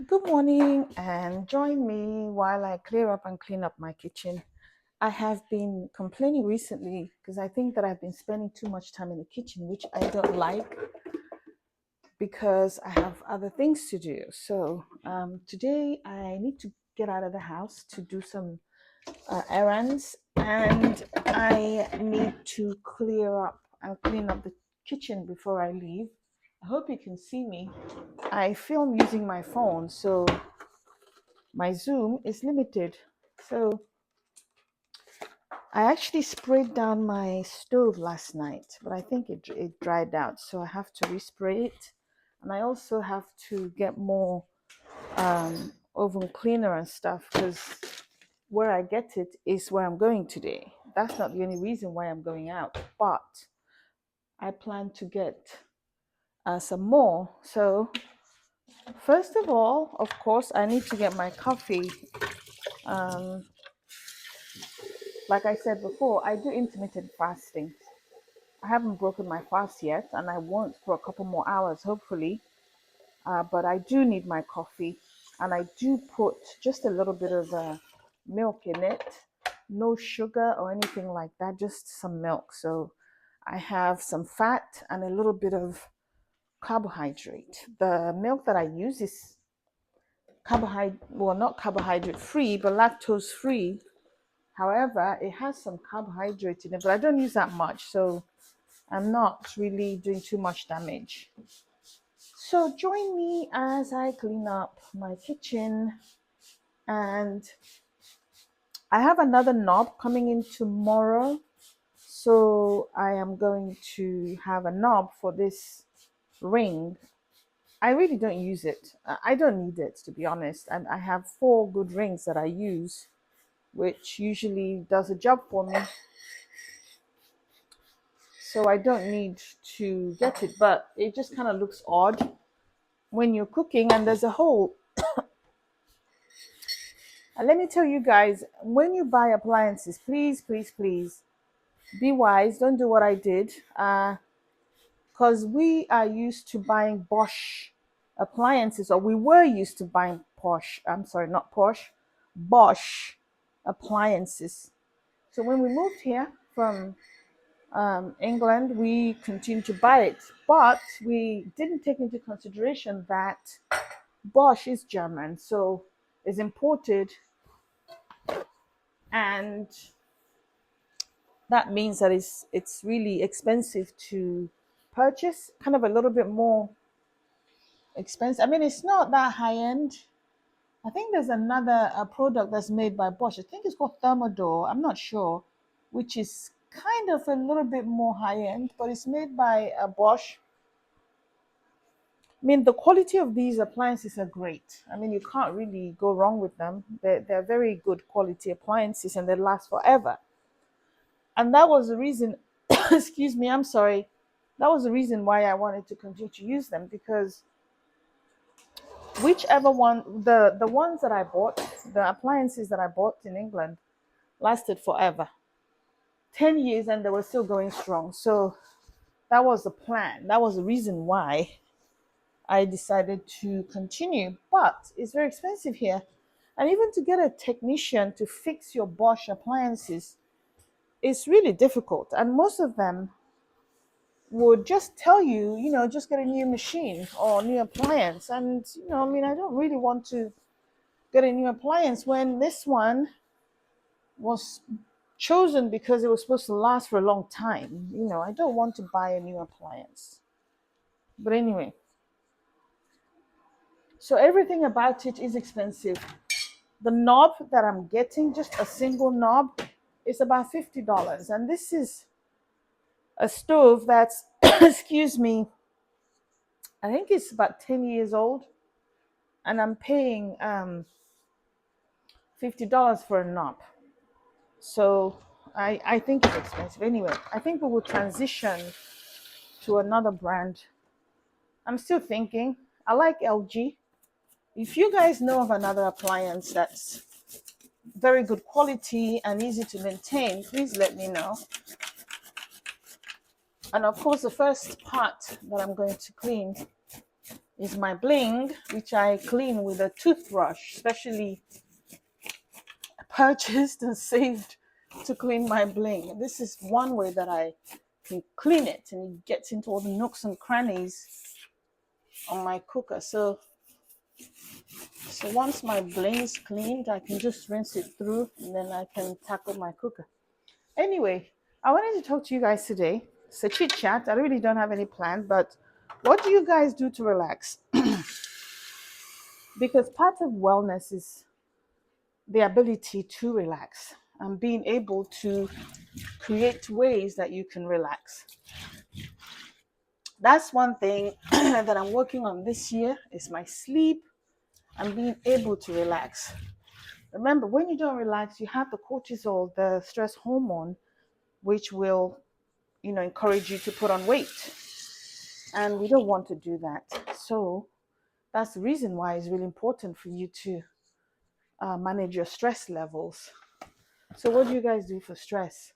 Good morning, and join me while I clear up and clean up my kitchen. I have been complaining recently because I think that I've been spending too much time in the kitchen, which I don't like because I have other things to do. So today I need to get out of the house to do some errands, and I need to clear up and clean up the kitchen before I leave. I hope you can see me. I film using my phone, so my zoom is limited. So I actually sprayed down my stove last night, but I think it dried out, so I have to respray it. And I also have to get more oven cleaner and stuff because where I get it is where I'm going today. That's not the only reason why I'm going out, but I plan to get some more. So first of all, of course, I need to get my coffee. Um, like I said before, I do intermittent fasting. I haven't broken my fast yet, and I won't for a couple more hours, hopefully. But I do need my coffee, and I do put just a little bit of milk in it. No sugar or anything like that, just some milk. So I have some fat and a little bit of carbohydrate. The milk that I use is not carbohydrate free, but lactose free. However, it has some carbohydrate in it, but I don't use that much. So I'm not really doing too much damage. So join me as I clean up my kitchen. And I have another knob coming in tomorrow. So I am going to have a knob for this ring. I really don't use it. I don't need it, to be honest. And I have four good rings that I use, which usually does a job for me. So I don't need to get it, but it just kind of looks odd when you're cooking and there's a hole. And let me tell you guys, when you buy appliances, please, please, please be wise. Don't do what I did. Because we are used to buying Bosch appliances, or we were used to buying Bosch appliances. So when we moved here from England, we continued to buy it, but we didn't take into consideration that Bosch is German, so it's imported, and that means that it's really expensive to purchase, kind of a little bit more expensive. I mean, it's not that high end. I think there's another product that's made by Bosch. I think it's called Thermador. I'm not sure, which is kind of a little bit more high end, but it's made by Bosch. I mean, the quality of these appliances are great. I mean, you can't really go wrong with them. They're very good quality appliances and they last forever. And that was the reason, excuse me, I'm sorry. That was the reason why I wanted to continue to use them because whichever one, the ones that I bought, the appliances that I bought in England lasted forever. 10 years and they were still going strong. So that was the plan. That was the reason why I decided to continue. But it's very expensive here. And even to get a technician to fix your Bosch appliances is really difficult. And most of them would just tell you, just get a new machine or new appliance. And, I mean, I don't really want to get a new appliance when this one was chosen because it was supposed to last for a long time. I don't want to buy a new appliance. But anyway, so everything about it is expensive. The knob that I'm getting, just a single knob, is about $50. And this is a stove that's, excuse me, I think it's about 10 years old. And I'm paying $50 for a knob. So I think it's expensive. Anyway, I think we will transition to another brand. I'm still thinking. I like LG. If you guys know of another appliance that's very good quality and easy to maintain, please let me know. And of course, the first part that I'm going to clean is my bling, which I clean with a toothbrush, specially purchased and saved to clean my bling. This is one way that I can clean it, and it gets into all the nooks and crannies on my cooker. So once my bling is cleaned, I can just rinse it through, and then I can tackle my cooker. Anyway, I wanted to talk to you guys today. It's a chit chat. I really don't have any plan, but what do you guys do to relax? Because part of wellness is the ability to relax and being able to create ways that you can relax. That's one thing that I'm working on this year is my sleep and being able to relax. Remember, when you don't relax, you have the cortisol, the stress hormone, which will, encourage you to put on weight. And we don't want to do that. So that's the reason why it's really important for you to manage your stress levels. So what do you guys do for stress?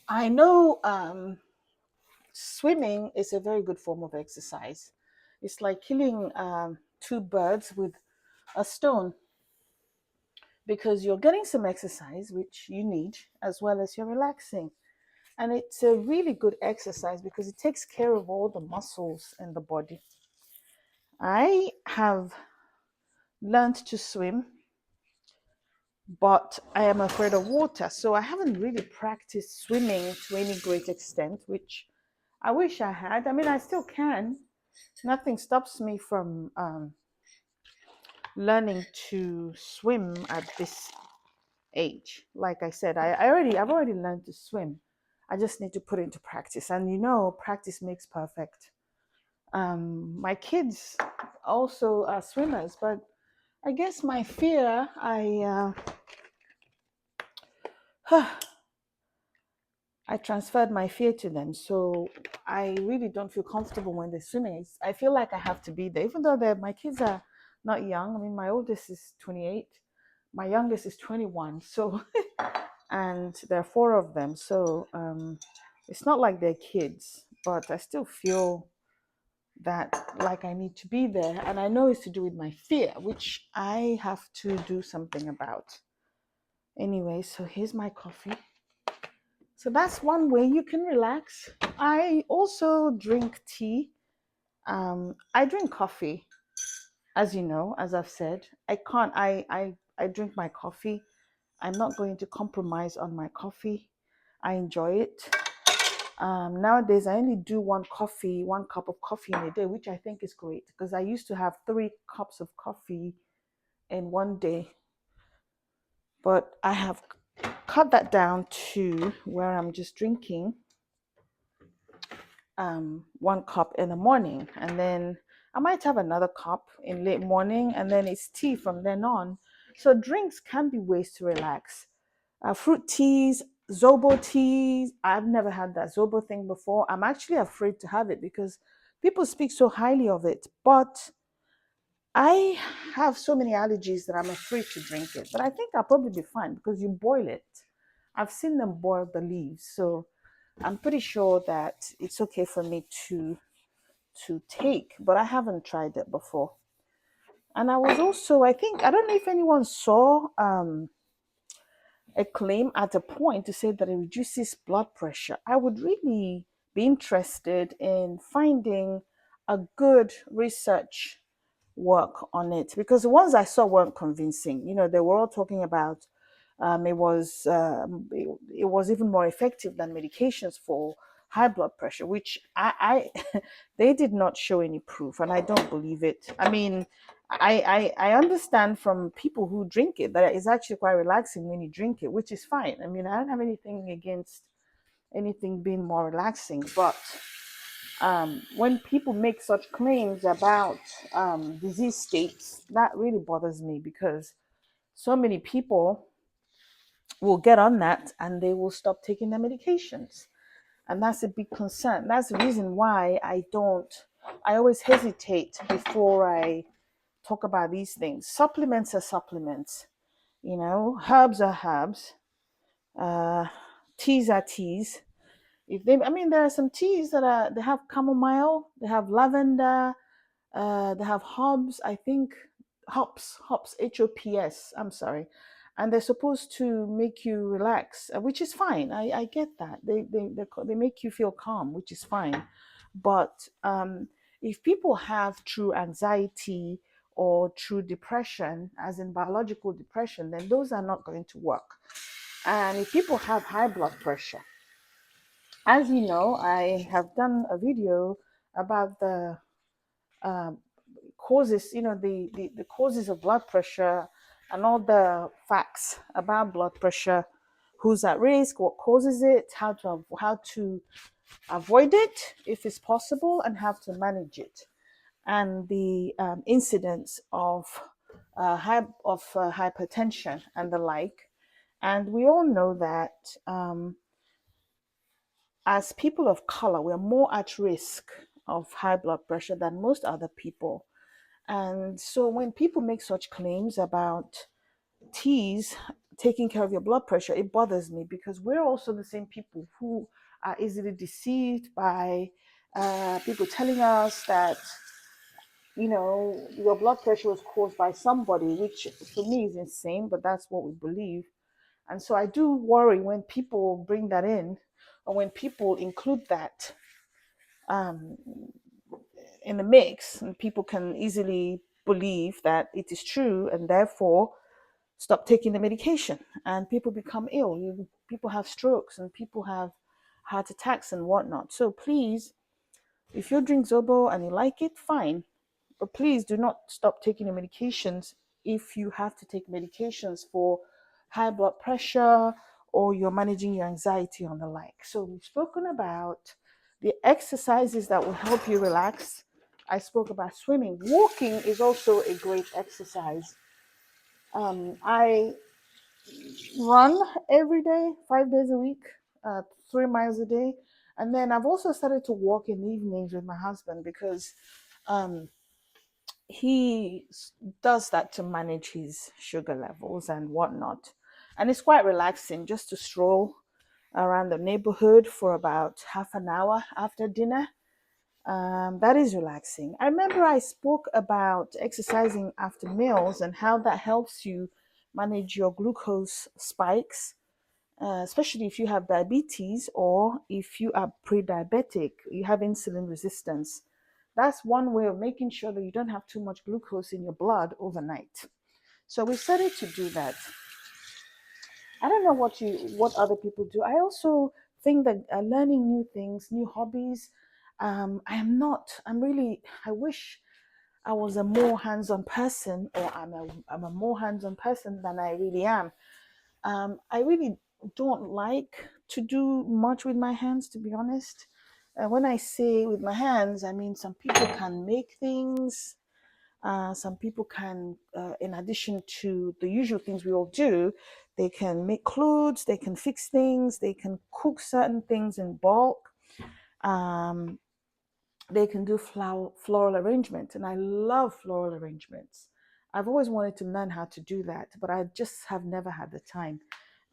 I know swimming is a very good form of exercise. It's like killing two birds with a stone because you're getting some exercise, which you need, as well as you're relaxing. And it's a really good exercise because it takes care of all the muscles in the body. I have learned to swim, but I am afraid of water. So I haven't really practiced swimming to any great extent, which I wish I had. I mean, I still can. Nothing stops me from learning to swim at this age. Like I said, I've already learned to swim. I just need to put it into practice. And practice makes perfect. My kids also are swimmers, but I guess my fear, I transferred my fear to them. So I really don't feel comfortable when they're swimming. I feel like I have to be there, even though my kids are not young. I mean, my oldest is 28, my youngest is 21. So, and there are four of them. So it's not like they're kids, but I still feel that like I need to be there. And I know it's to do with my fear, which I have to do something about. Anyway, so here's my coffee. So that's one way you can relax. I also drink tea. I drink coffee, as you know, as I've said. I can't. I drink my coffee. I'm not going to compromise on my coffee. I enjoy it. Nowadays, I only do one cup of coffee in a day, which I think is great because I used to have 3 cups of coffee in one day, but I have cut that down to where I'm just drinking 1 cup in the morning, and then I might have another cup in late morning, and then it's tea from then on. So drinks can be ways to relax. Fruit teas, Zobo teas. I've never had that Zobo thing before. I'm actually afraid to have it because people speak so highly of it, but I have so many allergies that I'm afraid to drink it. But I think I'll probably be fine because you boil it. I've seen them boil the leaves, so I'm pretty sure that it's okay for me to take, but I haven't tried it before. And I was also, I don't know if anyone saw a claim at a point to say that it reduces blood pressure. I would really be interested in finding a good research work on it because the ones I saw weren't convincing. They were all talking about it was even more effective than medications for high blood pressure, which I they did not show any proof, and I don't believe it. I mean, I understand from people who drink it that it's actually quite relaxing when you drink it, which is fine. I mean, I don't have anything against anything being more relaxing, but when people make such claims about disease states, that really bothers me because so many people will get on that and they will stop taking their medications. And that's a big concern. That's the reason why I always hesitate before I talk about these things. Supplements are supplements, herbs are herbs, uh, teas are teas. If they, I mean, there are some teas that are, they have chamomile, they have lavender, they have hobs, I think, hops, HOPS, I'm sorry. And they're supposed to make you relax, which is fine. I get that. They make you feel calm, which is fine. But if people have true anxiety or true depression, as in biological depression, then those are not going to work. And if people have high blood pressure, as you know, I have done a video about the um, causes, the causes of blood pressure and all the facts about blood pressure, who's at risk, what causes it, how to avoid it if it's possible, and how to manage it, and the incidence of hypertension and the like. And we all know that as people of color, we're more at risk of high blood pressure than most other people. And so when people make such claims about teas taking care of your blood pressure, it bothers me, because we're also the same people who are easily deceived by people telling us that, your blood pressure was caused by somebody, which for me is insane, but that's what we believe. And so I do worry when people bring that in, or when people include that um, in the mix, and people can easily believe that it is true and therefore stop taking the medication, and people become ill. People have strokes and people have heart attacks and whatnot. So please, if you drink Zobo and you like it, fine, but please do not stop taking the medications if you have to take medications for high blood pressure, or you're managing your anxiety on the like. So we've spoken about the exercises that will help you relax. I spoke about swimming. Walking is also a great exercise. I run every day, 5 days a week, 3 miles a day. And then I've also started to walk in the evenings with my husband, because um, he does that to manage his sugar levels and whatnot. And it's quite relaxing just to stroll around the neighborhood for about half an hour after dinner. That is relaxing. I remember I spoke about exercising after meals and how that helps you manage your glucose spikes, especially if you have diabetes, or if you are pre-diabetic, you have insulin resistance. That's one way of making sure that you don't have too much glucose in your blood overnight. So we started to do that. I don't know what other people do. I also think that learning new things, new hobbies. I am not. I'm really. I wish I was a more hands-on person, or I'm a more hands-on person than I really am. I really don't like to do much with my hands, to be honest. When I say with my hands, I mean some people can make things. Some people can, in addition to the usual things we all do, they can make clothes, they can fix things, they can cook certain things in bulk. Um, they can do floral arrangement, and I love floral arrangements. I've always wanted to learn how to do that, but I just have never had the time.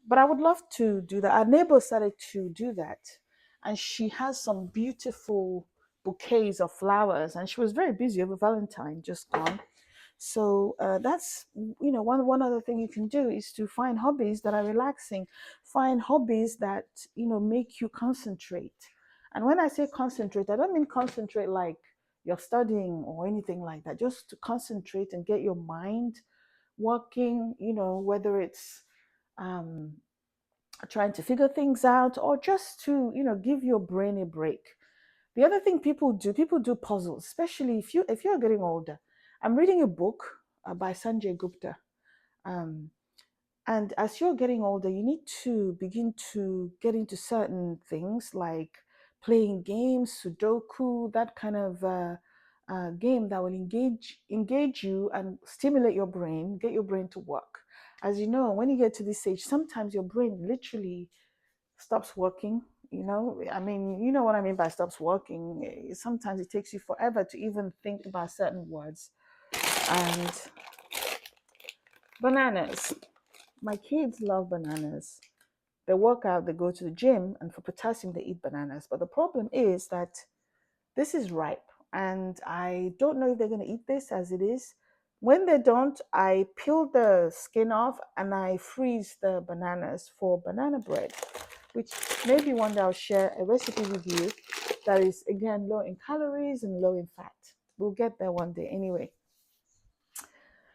But I would love to do that. Our neighbor started to do that, and she has some beautiful bouquets of flowers, and she was very busy over Valentine, just gone. So that's, one other thing you can do is to find hobbies that are relaxing, find hobbies that make you concentrate. And when I say concentrate, I don't mean concentrate like you're studying or anything like that. Just to concentrate and get your mind working. Whether it's um, trying to figure things out, or just to give your brain a break. The other thing people do puzzles, especially if you're getting older. I'm reading a book by Sanjay Gupta. Um, and as you're getting older, you need to begin to get into certain things like playing games, Sudoku, that kind of game that will engage you and stimulate your brain, get your brain to work. As you know, when you get to this age, sometimes your brain literally stops working. I mean, you know what I mean by stops working. Sometimes it takes you forever to even think about certain words. And bananas, my kids love bananas. They work out, they go to the gym, and for potassium, they eat bananas. But the problem is that this is ripe, and I don't know if they're going to eat this as it is. When they don't, I peel the skin off and I freeze the bananas for banana bread, which maybe one day I'll share a recipe with you that is, again, low in calories and low in fat. We'll get there one day anyway.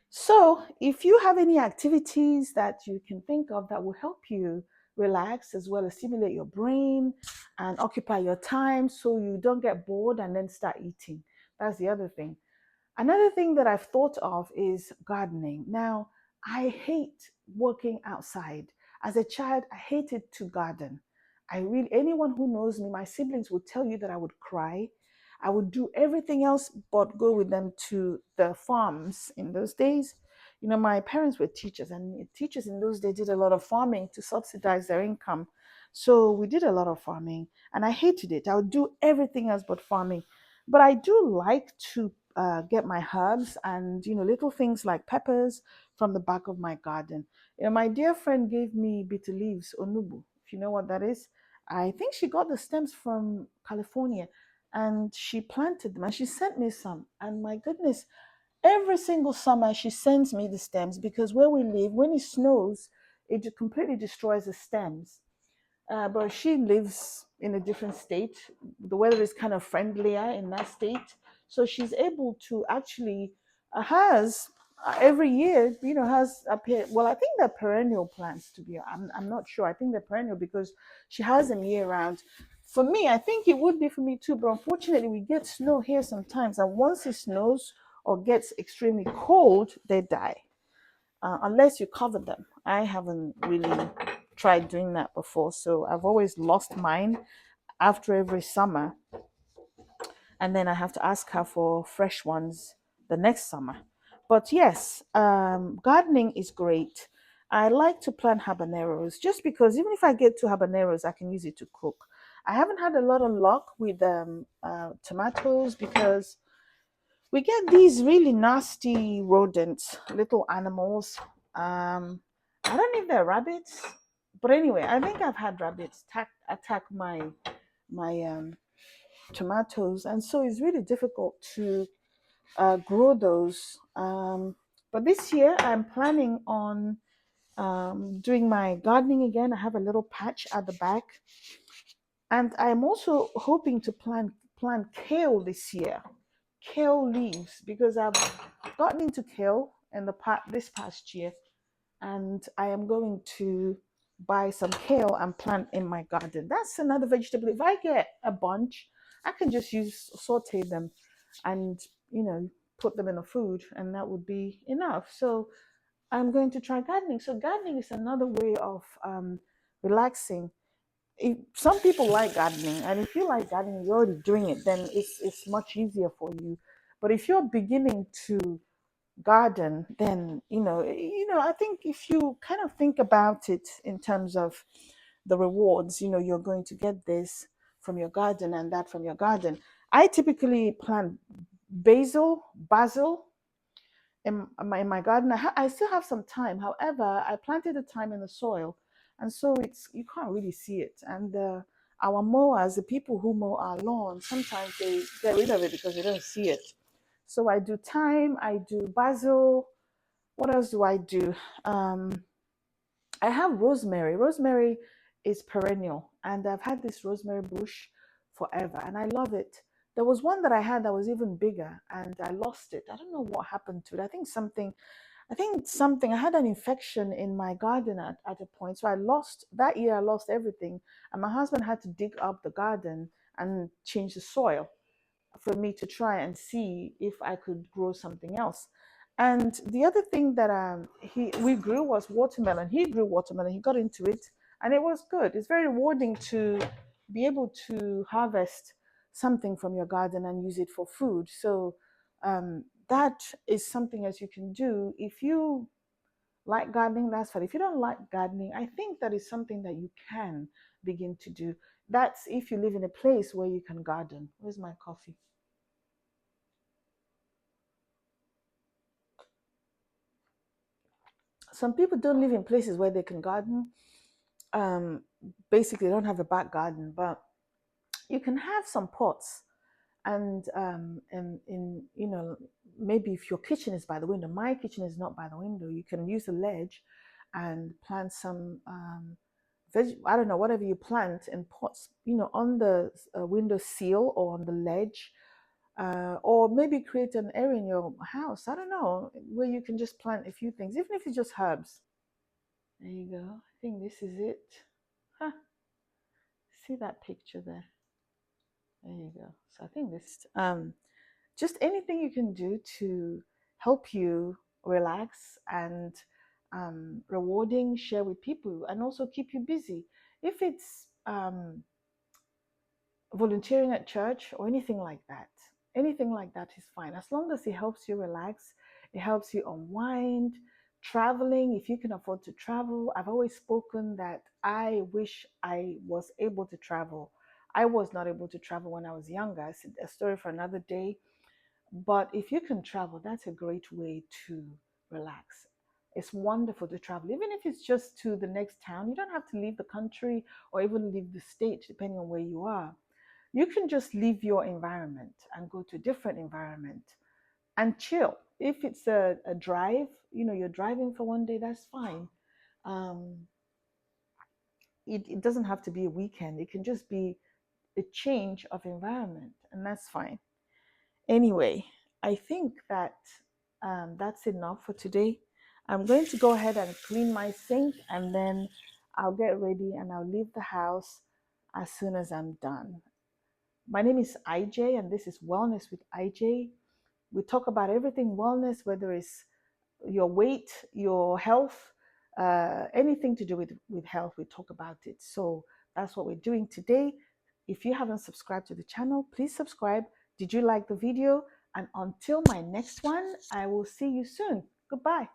So, if you have any activities that you can think of that will help you relax as well as stimulate your brain and occupy your time so you don't get bored and then start eating, that's the other thing. Another thing that I've thought of is gardening. Now, I hate working outside. As a child, I hated to garden. Anyone who knows me, my siblings would tell you that I would cry. I would do everything else but go with them to the farms in those days. You know, my parents were teachers, and teachers in those days did a lot of farming to subsidize their income. So we did a lot of farming, and I hated it. I would do everything else but farming. But I do like to get my herbs and little things like peppers from the back of my garden. My dear friend gave me bitter leaves, onubu, if you know what that is. I think she got the stems from California, and she planted them and she sent me some. And my goodness, every single summer she sends me the stems because where we live, when it snows, it completely destroys the stems. But she lives in a different state. The weather is kind of friendlier in that state. So she's able to actually has every year, has well, I think they're perennial plants to be. I'm not sure. I think they're perennial because she has them year round. For me, I think it would be for me too, but unfortunately, we get snow here sometimes, and once it snows or gets extremely cold, they die unless you cover them. I haven't really tried doing that before, so I've always lost mine after every summer, and then I have to ask her for fresh ones the next summer. But yes, gardening is great. I like to plant habaneros just because even if I get two habaneros, I can use it to cook. I haven't had a lot of luck with tomatoes because we get these really nasty rodents, little animals. I don't know if they're rabbits, but anyway, I think I've had rabbits attack my tomatoes, and so it's really difficult to grow those. But this year, I'm planning on doing my gardening again. I have a little patch at the back, and I'm also hoping to plant kale this year, kale leaves, because I've gotten into kale in this past year, and I am going to buy some kale and plant in my garden. That's another vegetable. If I get a bunch, I can just use saute them and you know put them in the food, and that would be enough. So I'm going to try gardening. So gardening is another way of relaxing. Some people like gardening, and if you like gardening, you're already doing it, then it's much easier for you. But if you're beginning to garden, then I think if you kind of think about it in terms of the rewards, you're going to get this from your garden and that from your garden. I typically plant basil in my garden. I still have some thyme. However, I planted the thyme in the soil, and so it's you can't really see it. And our mowers, the people who mow our lawn, sometimes they get rid of it because they don't see it. So I do thyme, I do basil. What else do I do? Um, I have rosemary. Rosemary is perennial, and I've had this rosemary bush forever, and I love it. There was one that I had that was even bigger, and I lost it. I don't know what happened to it. I had an infection in my garden at a point. So I lost that year, I lost everything. And my husband had to dig up the garden and change the soil for me to try and see if I could grow something else. And the other thing that he we grew was watermelon. He grew watermelon. He got into it, and it was good. It's very rewarding to be able to harvest something from your garden and use it for food. So that is something as you can do if you like gardening. That's fine. If you don't like gardening, I think that is something that you can begin to do. That's if you live in a place where you can garden. Where's my coffee? Some people don't live in places where they can garden. um, basically don't have a back garden, but you can have some pots and in maybe if your kitchen is by the window, my kitchen is not by the window, you can use a ledge and plant some I don't know, whatever you plant in pots, on the window sill or on the ledge, or maybe create an area in your house, I don't know, where you can just plant a few things, even if it's just herbs. There you go. I think this is it. Huh. See that picture there? There you go. So I think this just anything you can do to help you relax and rewarding, share with people, and also keep you busy. If it's volunteering at church or anything like that is fine, as long as it helps you relax, it helps you unwind. Traveling, if you can afford to travel, I've always spoken that I wish I was able to travel. I was not able to travel when I was younger. It's a story for another day. But if you can travel, that's a great way to relax. It's wonderful to travel, even if it's just to the next town. You don't have to leave the country or even leave the state, depending on where you are. You can just leave your environment and go to a different environment and chill. If it's a drive, you're driving for one day, that's fine. Um, it doesn't have to be a weekend, it can just be a change of environment, and that's fine. Anyway, I think that that's enough for today. I'm going to go ahead and clean my sink, and then I'll get ready and I'll leave the house as soon as I'm done. My name is IJ, and this is Wellness with IJ. We talk about everything wellness, whether it's your weight, your health, anything to do with health, we talk about it. So that's what we're doing today. If you haven't subscribed to the channel, please subscribe. Did you like the video? And until my next one, I will see you soon. Goodbye.